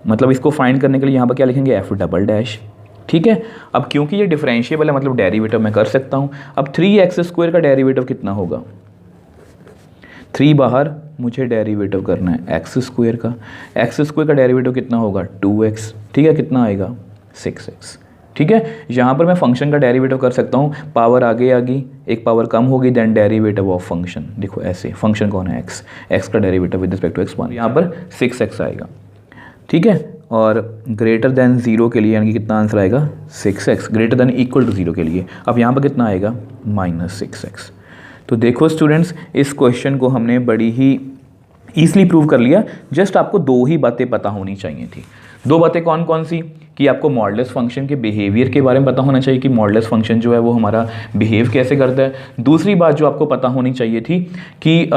मतलब इसको फाइंड करने के लिए यहाँ पर क्या लिखेंगे, एफ डबल डैश। ठीक है, अब क्योंकि ये डिफरेंशिएबल है मतलब डेरिवेटिव मैं कर सकता हूँ। अब 3x स्क्वायर का डेरिवेटिव कितना होगा, 3 बाहर, मुझे डेरिवेटिव करना है एक्स स्क्वायर का। एक्स स्क्वायर का डेरिवेटिव कितना होगा 2x। ठीक है, कितना आएगा 6x। ठीक है, यहाँ पर मैं फंक्शन का डेरिवेटिव कर सकता हूँ, पावर आगे आ गई, एक पावर कम होगी, देन डेरिवेटिव ऑफ फंक्शन। देखो ऐसे, फंक्शन कौन है x का derivative with respect to x1, यहाँ पर 6x आएगा। ठीक है, और ग्रेटर देन 0 के लिए यानी कि कितना आंसर आएगा 6x, greater than equal to 0 के लिए अब यहाँ पर कितना आएगा -6x। तो देखो स्टूडेंट्स, इस क्वेश्चन को हमने बड़ी ही ईजिली प्रूव कर लिया। जस्ट आपको 2 ही बातें पता होनी चाहिए थी। 2 बातें कौन कौन सी, कि आपको मॉडुलस फंक्शन के बिहेवियर के बारे में पता होना चाहिए कि मॉडुलस फंक्शन जो है वो हमारा बिहेव कैसे करता है। दूसरी बात जो आपको पता होनी चाहिए थी कि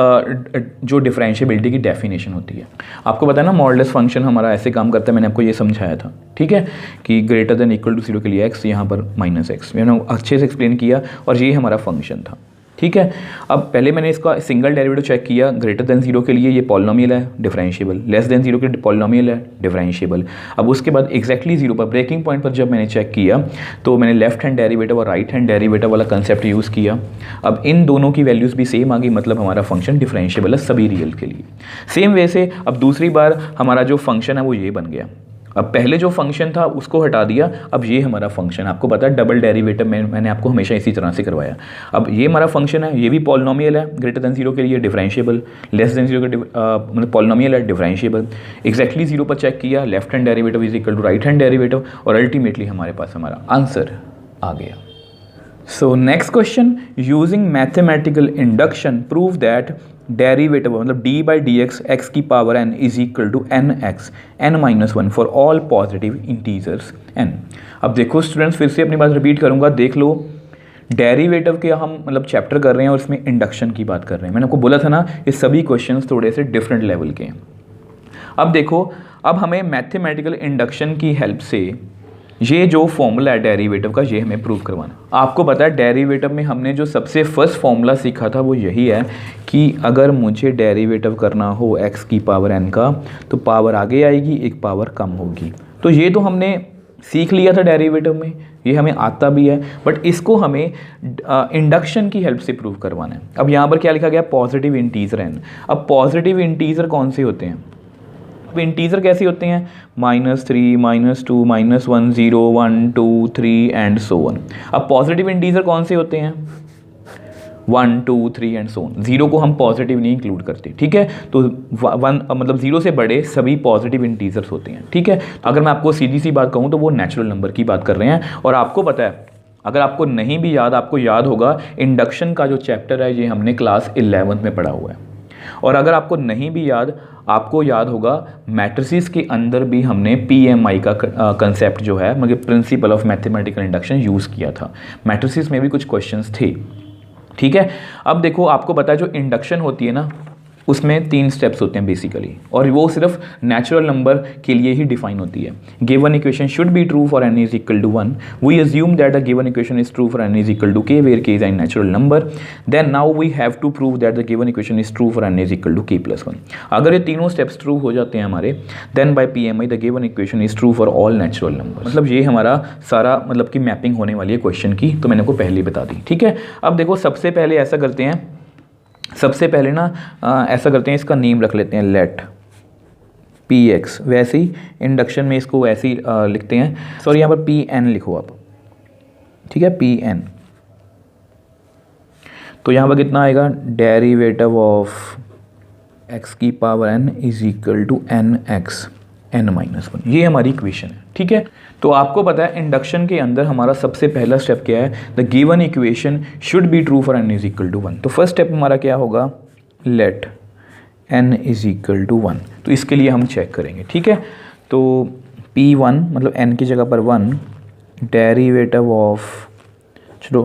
जो डिफरेंशिएबिलिटी की डेफिनेशन होती है। आपको पता है ना मॉडुलस फंक्शन हमारा ऐसे काम करता है, मैंने आपको ये समझाया था। ठीक है, कि ग्रेटर देन इक्वल टू 0 के लिए x, यहाँ पर -x, मैंने अच्छे से एक्सप्लेन किया, और ये हमारा फंक्शन था। ठीक है। अब पहले मैंने इसका सिंगल डेरिवेटिव चेक किया, ग्रेटर देन 0 के लिए ये पॉलिनोमियल है डिफरेंशिएबल, लेस देन 0 के लिए पॉलिनोमियल है डिफरेंशिएबल। अब उसके बाद एग्जैक्टली 0 पर ब्रेकिंग पॉइंट पर जब मैंने चेक किया तो मैंने लेफ्ट हैंड डेरिवेटिव और राइट हैंड डेरिवेटिव वाला कंसेप्ट यूज़ किया। अब इन दोनों की वैल्यूज़ भी सेम आ गई, मतलब हमारा फंक्शन डिफरेंशिएबल है सभी रियल के लिए। सेम वे से अब दूसरी बार हमारा जो फंक्शन है वो ये बन गया। अब पहले जो फंक्शन था उसको हटा दिया, अब ये हमारा फंक्शन, आपको पता है डबल डेरिवेटिव में मैंने आपको हमेशा इसी तरह से करवाया। अब ये हमारा फंक्शन है, ये भी पॉलिनोमियल है, ग्रेटर देन 0 के लिए डिफरेंशिएबल, लेस देन 0 के मतलब पॉलिनोमियल है डिफरेंशिएबल। एग्जैक्टली 0 पर चेक किया, left hand derivative is equal to right hand derivative, और अल्टीमेटली हमारे पास हमारा आंसर आ गया। So next question, using mathematical induction prove that derivative मतलब d by d x x की power n is equal to n x n minus one for all positive integers n। अब देखो students, फिर से अपनी बात रिपीट करूंगा, देख लो डेरिवेटिव के हम मतलब चैप्टर कर रहे हैं और इसमें इंडक्शन की बात कर रहे हैं। मैंने आपको बोला था ना ये सभी क्वेश्चंस थोड़े से डिफरेंट लेवल के हैं। अब देखो, अब हमें मैथमेटिकल इंडक्शन की हेल्प से ये जो फॉर्मूला है डेरिवेटिव का, ये हमें प्रूव करवाना। आपको पता है डेरिवेटिव में हमने जो सबसे फर्स्ट फॉर्मूला सीखा था वो यही है कि अगर मुझे डेरिवेटिव करना हो x की पावर n का तो पावर आगे आएगी, एक पावर कम होगी। तो ये तो हमने सीख लिया था डेरिवेटिव में, ये हमें आता भी है, बट इसको हमें इंडक्शन की हेल्प से प्रूव करवाना है। अब यहाँ पर क्या लिखा गया, पॉजिटिव इंटीजर n। अब पॉजिटिव इंटीजर कौन से होते हैं, अब इंटीजर कैसे होते हैं, -3, -2, -1, 0, 1, 2, 3 एंड सो ऑन। अब पॉजिटिव इंटीजर कौन से होते हैं, 1, 2, 3 एंड सो ऑन। 0 को हम पॉजिटिव नहीं इंक्लूड करते, ठीक है। तो 1 मतलब 0 से बड़े सभी पॉजिटिव इंटीजर्स होते हैं, ठीक है। अगर मैं आपको सीधी सी बात कहूँ तो वो नेचुरल नंबर की बात कर रहे हैं। और आपको पता है, अगर आपको नहीं भी याद, आपको याद होगा इंडक्शन का जो चैप्टर है ये हमने क्लास 11th में पढ़ा हुआ है। और अगर आपको नहीं भी याद, आपको याद होगा मैट्रिसेस के अंदर भी हमने PMI का कंसेप्ट जो है मतलब principle of mathematical induction use किया था। मैट्रिसेस में भी कुछ क्वेश्चंस थे, ठीक है। अब देखो, आपको पता है जो इंडक्शन होती है ना उसमें 3 स्टेप्स होते हैं बेसिकली, और वो सिर्फ नेचुरल नंबर के लिए ही डिफाइन होती है। Given equation should be true for n is equal to 1। We assume that the given equation is true for n is equal to k where k is an natural number. Then now we have to prove that the given equation is true for n is equal to k+1। अगर ये तीनों steps true हो जाते हैं हमारे, then by PMI the given equation is true for all natural number. मतलब ये हमारा सारा मतलब कि मैपिंग होने वाली है क्वेश्चन की, तो मैंने को पहले ही बता दी, ठीक है। अब देखो, सबसे पहले ऐसा करते हैं, सबसे पहले ना ऐसा करते हैं, इसका नेम रख लेते हैं लेट px। वैसे ही इंडक्शन में इसको वैसे ही लिखते हैं, सॉरी यहाँ पर pn लिखो आप, ठीक है, pn। तो यहाँ पर कितना आएगा, डेरिवेटिव ऑफ x की power n is equal to nx n-1। ये हमारी इक्वेशन है, ठीक है। तो आपको पता है इंडक्शन के अंदर हमारा सबसे पहला स्टेप क्या है, the given equation should be true for n is equal to 1। तो फर्स्ट स्टेप हमारा क्या होगा, let n is equal to 1। तो इसके लिए हम चेक करेंगे, ठीक है। तो p1 मतलब n की जगह पर 1, डेरिवेटिव ऑफ, चलो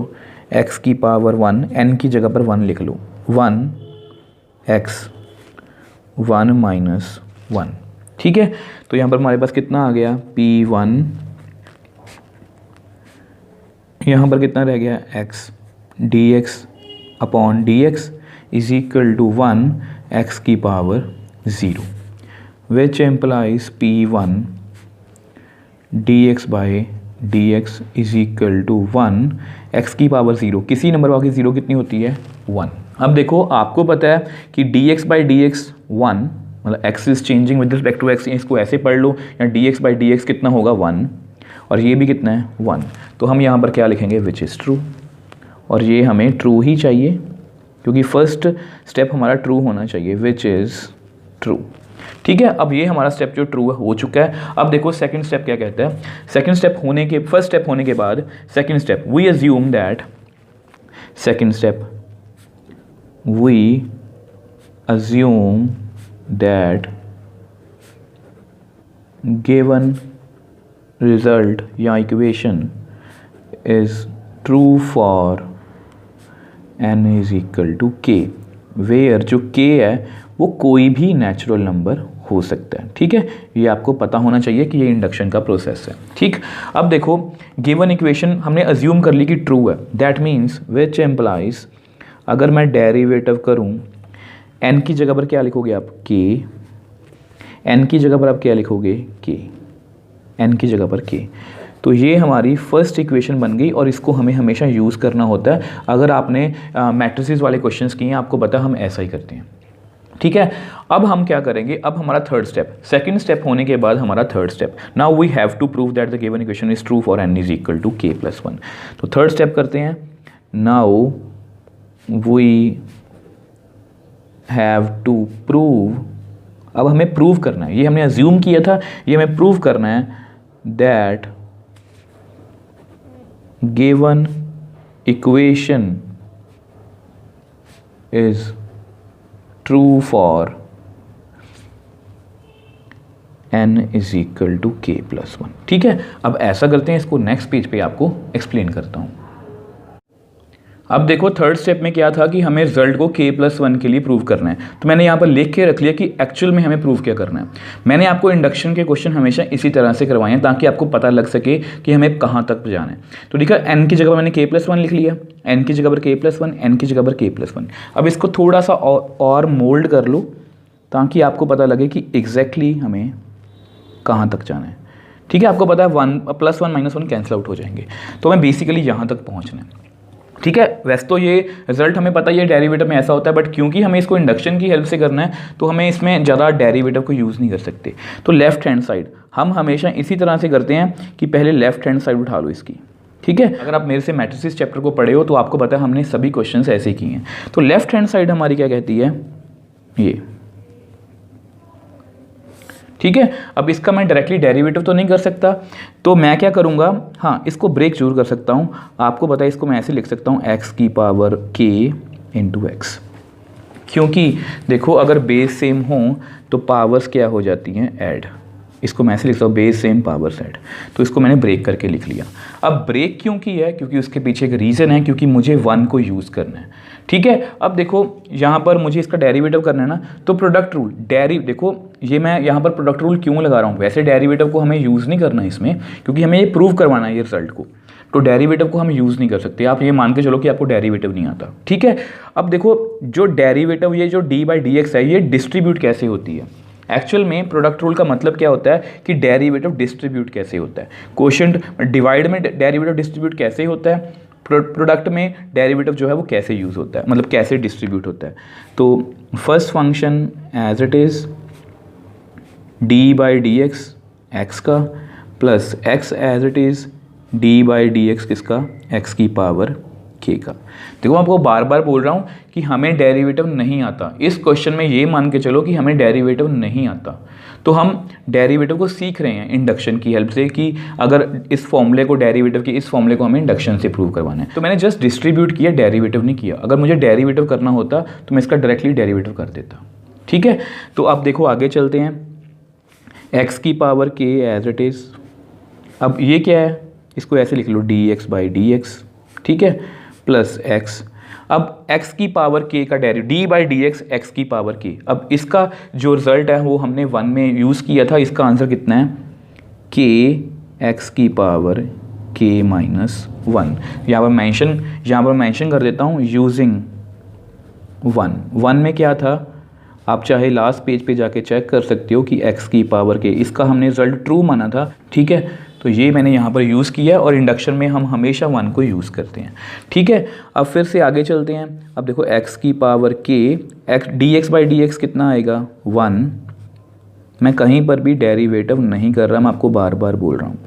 x की पावर 1, n की जगह पर 1 लिख लो, 1x 1 माइनस 1, ठीक है। तो यहाँ पर हमारे पास कितना आ गया, p1, यहाँ पर कितना रह गया, x dx upon dx is equal to 1 x की power 0, which implies p1 dx by dx is equal to 1 x की पावर 0। किसी नंबर वाली 0 कितनी होती है, 1। अब देखो, आपको पता है कि dx बाई dx 1 मतलब x इज changing with respect to x, इसको ऐसे पढ़ लो, या dx बाई dx कितना होगा 1, और ये भी कितना है 1। तो हम यहाँ पर क्या लिखेंगे, विच इज़ ट्रू, और ये हमें ट्रू ही चाहिए क्योंकि फर्स्ट स्टेप हमारा ट्रू होना चाहिए, विच इज़ ट्रू, ठीक है। अब ये हमारा स्टेप जो ट्रू हो चुका है। अब देखो सेकंड स्टेप क्या कहता है, सेकंड स्टेप होने के, फर्स्ट स्टेप होने के बाद second step, we assume that, second step we assume that given result या equation is true for n is equal to k, where जो k है वो कोई भी नेचुरल नंबर हो सकता है, ठीक है। ये आपको पता होना चाहिए कि ये इंडक्शन का प्रोसेस है, ठीक। अब देखो, गिवन इक्वेशन हमने अज्यूम कर ली कि ट्रू है, दैट मीन्स विच एम्प्लाइज अगर मैं डेरिवेटिव करूं, n की जगह पर क्या लिखोगे आप, k, n की जगह पर आप क्या लिखोगे, k, n की जगह पर k। तो ये हमारी फर्स्ट इक्वेशन बन गई और इसको हमें हमेशा यूज़ करना होता है। अगर आपने मैट्रिसेस वाले क्वेश्चंस किए हैं, आपको पता है हम ऐसा ही करते हैं, ठीक है। अब हम क्या करेंगे, अब हमारा थर्ड स्टेप, सेकंड स्टेप होने के बाद हमारा third step, now we have to prove that the given equation is true for n is equal to k plus 1। तो थर्ड स्टेप करते हैं, now we have to prove, अब हमें prove करना है, ये हमने अज्यूम किया था, ये हमें प्रूव करना है that given equation is true for n is equal to k plus 1, ठीक है। अब ऐसा करते हैं, इसको नेक्स्ट पेज पे आपको एक्सप्लेन करता हूं। अब देखो थर्ड स्टेप में क्या था कि हमें रिजल्ट को k प्लस 1 के लिए प्रूव करना है। तो मैंने यहाँ पर लिख के रख लिया कि एक्चुअल में हमें प्रूव क्या करना है। मैंने आपको इंडक्शन के क्वेश्चन हमेशा इसी तरह से करवाए हैं ताकि आपको पता लग सके कि हमें कहाँ तक जाना है। तो ठीक है, n की जगह पर मैंने k प्लस 1 लिख लिया, n की जगह पर k प्लस 1, n की जगह पर k प्लस 1। अब इसको थोड़ा सा और मोल्ड कर लो ताकि आपको पता लगे कि एग्जैक्टली हमें कहाँ तक जाना है, ठीक है। आपको पता है 1 प्लस 1 माइनस 1 कैंसिल आउट हो जाएंगे, तो हमें बेसिकली यहाँ तक पहुँचना है, ठीक है। वैसे तो ये रिजल्ट हमें पता ही है डेरिवेटिव में ऐसा होता है, बट क्योंकि हमें इसको इंडक्शन की हेल्प से करना है तो हमें इसमें ज़्यादा डेरिवेटिव को यूज़ नहीं कर सकते। तो लेफ्ट हैंड साइड हम हमेशा इसी तरह से करते हैं कि पहले लेफ्ट हैंड साइड उठा लो इसकी, ठीक है। अगर आप मेरे से मैट्रिसेस चैप्टर को पढ़े हो तो आपको पता है हमने सभी क्वेश्चन ऐसे किए हैं। तो लेफ्ट हैंड साइड हमारी क्या कहती है, ये, ठीक है। अब इसका मैं डायरेक्टली डेरिवेटिव तो नहीं कर सकता, तो मैं क्या करूँगा, हाँ इसको ब्रेक जरूर कर सकता हूँ। आपको पता है इसको मैं ऐसे लिख सकता हूँ x की पावर k इंटू एक्स, क्योंकि देखो अगर बेस सेम हो तो पावर्स क्या हो जाती हैं, ऐड। इसको मैं ऐसे लिखता हूँ बेस सेम पावर्स ऐड, तो इसको मैंने ब्रेक करके लिख लिया। अब ब्रेक क्यों की है, क्योंकि उसके पीछे एक रीज़न है, क्योंकि मुझे 1 को यूज़ करना है, ठीक है। अब देखो यहाँ पर मुझे इसका डेरिवेटिव करना है ना, तो प्रोडक्ट रूल देखो ये मैं यहाँ पर प्रोडक्ट रूल क्यों लगा रहा हूँ, वैसे डेरिवेटिव को हमें यूज़ नहीं करना इसमें, क्योंकि हमें ये प्रूव करवाना है ये रिजल्ट को, तो डेरिवेटिव को हम यूज़ नहीं कर सकते। आप ये मान के चलो कि आपको डेरिवेटिव नहीं आता, ठीक है। अब देखो जो डेरिवेटिव, ये जो डी बाई डी एक्स है, ये डिस्ट्रीब्यूट कैसे होती है। एक्चुअल में प्रोडक्ट रूल का मतलब क्या होता है कि डेरिवेटिव डिस्ट्रीब्यूट कैसे होता है। क्वोशिएंट डिवाइड में डेरिवेटिव डिस्ट्रीब्यूट कैसे होता है, प्रोडक्ट में डेरिवेटिव जो है वो कैसे यूज़ होता है, मतलब कैसे डिस्ट्रीब्यूट होता है। तो first function as it is d by d x x का, plus x as it is d by d x किसका, एक्स की पावर के का। देखो मैं आपको बार बार बोल रहा हूँ कि हमें डेरिवेटिव नहीं आता। इस क्वेश्चन में ये मान के चलो कि हमें डेरिवेटिव नहीं आता, तो हम डेरिवेटिव को सीख रहे हैं इंडक्शन की हेल्प से, कि अगर इस फॉर्मूले को, डेरिवेटिव के इस फॉर्मूले को हमें इंडक्शन से प्रूव करवाना है। तो मैंने जस्ट डिस्ट्रीब्यूट किया, डेरिवेटिव नहीं किया। अगर मुझे डेरिवेटिव करना होता तो मैं इसका डायरेक्टली डेरिवेटिव कर देता, ठीक है। तो अब देखो आगे चलते हैं, एक्स की पावर के एज इट इज़, अब ये क्या है, इसको ऐसे लिख लो d x by d x, ठीक है, प्लस एक्स। अब x की पावर k का derivative d by d x, x की पावर k। अब इसका जो रिजल्ट है वो हमने 1 में यूज़ किया था, इसका आंसर कितना है, k x की पावर k माइनस 1। यहाँ पर मेंशन कर देता हूँ यूजिंग 1 में क्या था, आप चाहे लास्ट पेज पे जाके चेक कर सकते हो कि x की पावर k, इसका हमने रिजल्ट ट्रू माना था, ठीक है। तो ये मैंने यहाँ पर यूज़ किया, और इंडक्शन में हम हमेशा 1 को यूज़ करते हैं, ठीक है। अब फिर से आगे चलते हैं। अब देखो x की power k, x D x by d x कितना आएगा, 1। मैं कहीं पर भी डेरिवेटिव नहीं कर रहा, मैं आपको बार बार बोल रहा हूँ,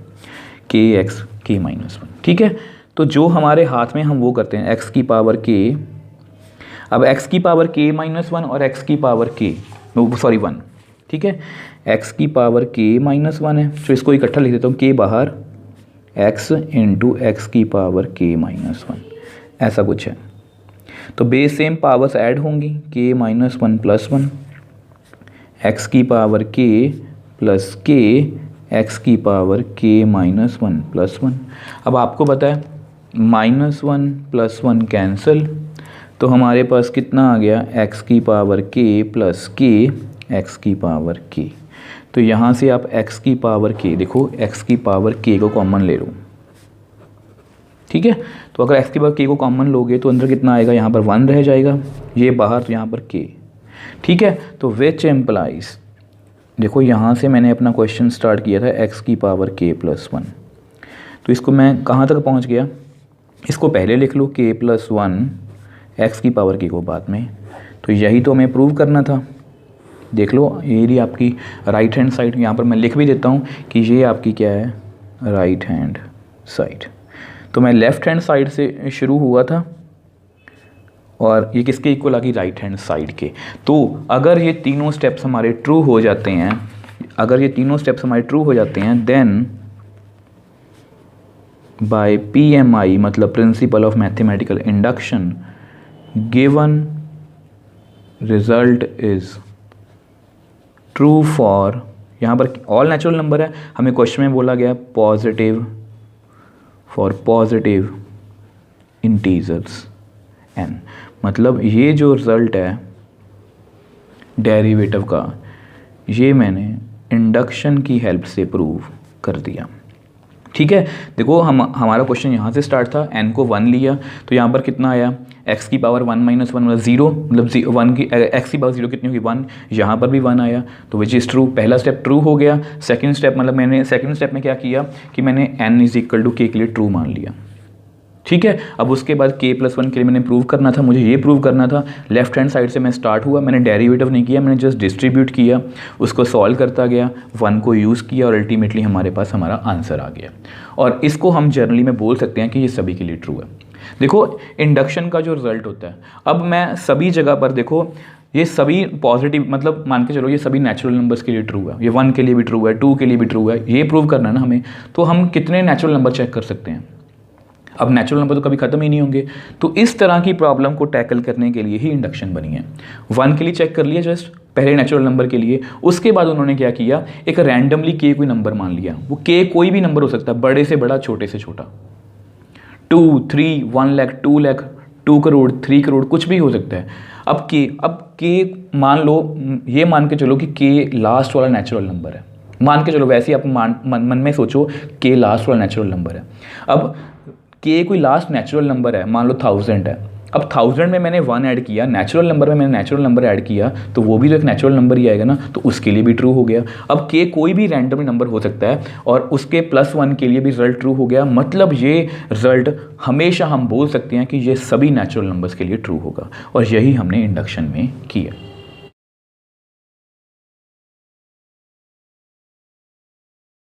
k एक्स k माइनस 1, ठीक है। तो जो हमारे हाथ में हम वो करते हैं, x की पावर k। अब x की पावर k माइनस 1 और x की पावर k, सॉरी 1, ठीक है। x की पावर k माइनस 1 है, तो इसको इकट्ठा लिख देता हूँ, k बाहर, x इंटू एक्स की पावर k माइनस 1, ऐसा कुछ है। तो बेस सेम पावर्स ऐड होंगी, k माइनस 1 प्लस 1, x की power k plus k, x की पावर k माइनस 1 प्लस 1। अब आपको पता है -1 प्लस 1 कैंसिल, तो हमारे पास कितना आ गया, x की power k plus k, x की पावर k। तो यहाँ से आप x की पावर k, देखो x की पावर k को कॉमन ले लो, ठीक है। तो अगर x की पावर k को कॉमन लोगे तो अंदर कितना आएगा, यहाँ पर 1 रह जाएगा, ये बाहर तो यहाँ पर k। ठीक है, तो विच एम्प्लाइज, देखो यहाँ से मैंने अपना क्वेश्चन स्टार्ट किया था x की पावर k+1, तो इसको मैं कहाँ तक पहुँच गया, इसको पहले लिख लो k+1, x की पावर k को बाद में। तो यही तो हमें प्रूव करना था। देख लो ये रही आपकी राइट हैंड साइड, यहाँ पर मैं लिख भी देता हूँ कि ये आपकी क्या है, राइट हैंड साइड। तो मैं लेफ़्ट हैंड साइड से शुरू हुआ था और ये किसके इक्वल आ गई, राइट हैंड साइड के। तो अगर ये तीनों स्टेप्स हमारे ट्रू हो जाते हैं, अगर ये तीनों स्टेप्स हमारे ट्रू हो जाते हैं, देन बाय PMI मतलब principle of mathematical induction, given result is true for, यहाँ पर ऑल नेचुरल नंबर है, हमें क्वेश्चन में बोला गया positive, for positive integers n, मतलब ये जो रिज़ल्ट है डेरिवेटिव का, ये मैंने इंडक्शन की हेल्प से प्रूव कर दिया। ठीक है, देखो हमारा क्वेश्चन यहाँ से स्टार्ट था, n को 1 लिया, तो यहाँ पर कितना आया, x की पावर 1 - 1 मतलब 0, मतलब 1 की x की पावर 0 कितनी होगी, 1, यहाँ पर भी 1 आया, तो विच इज़ ट्रू। पहला स्टेप ट्रू हो गया। सेकंड स्टेप मतलब मैंने सेकंड स्टेप में क्या किया कि मैंने n = k के लिए ट्रू मान लिया। ठीक है, अब उसके बाद k+1 के लिए मैंने प्रूव करना था, मुझे ये प्रूव करना था। लेफ्ट हैंड साइड से मैं स्टार्ट हुआ, मैंने डेरिवेटिव नहीं किया, मैंने जस्ट डिस्ट्रीब्यूट किया, उसको सॉल्व करता गया, 1 को यूज़ किया और अल्टीमेटली हमारे पास हमारा आंसर आ गया। और इसको हम जनरली में बोल सकते हैं कि ये सभी के लिए ट्रू है। देखो इंडक्शन का जो रिजल्ट होता है, अब मैं सभी जगह पर देखो ये सभी पॉजिटिव, मतलब मान के चलो ये सभी नेचुरल नंबर्स के लिए ट्रू है, ये 1 के लिए भी ट्रू है, 2 के लिए भी ट्रू है, ये प्रूव करना है ना हमें। तो हम कितने नेचुरल नंबर चेक कर सकते हैं, अब नेचुरल नंबर तो कभी ख़त्म ही नहीं होंगे। तो इस तरह की प्रॉब्लम को टैकल करने के लिए ही इंडक्शन बनी है। 1 के लिए चेक कर लिया जस्ट पहले नेचुरल नंबर के लिए, उसके बाद उन्होंने क्या किया, एक रैंडमली k कोई नंबर मान लिया, वो k कोई भी नंबर हो सकता है, बड़े से बड़ा छोटे से छोटा, 2, 3, 1 लाख, 2 लाख, 2 करोड़, 3 करोड़, कुछ भी हो सकता है। अब k मान लो, ये मान के चलो कि k लास्ट वाला नेचुरल नंबर है, मान के चलो, वैसे ही आप मन में सोचो k लास्ट वाला नेचुरल नंबर है। अब k कोई लास्ट नेचुरल नंबर है, मान लो 1000 है, अब 1000 में मैंने 1 ऐड किया, नेचुरल नंबर में मैंने नेचुरल नंबर ऐड किया, तो वो भी तो एक नेचुरल नंबर ही आएगा ना, तो उसके लिए भी ट्रू हो गया। अब k कोई भी रैंडम नंबर हो सकता है और उसके +1 के लिए भी रिजल्ट ट्रू हो गया, मतलब ये रिजल्ट हमेशा हम बोल सकते हैं कि ये सभी नेचुरल नंबर्स के लिए ट्रू होगा, और यही हमने इंडक्शन में किया।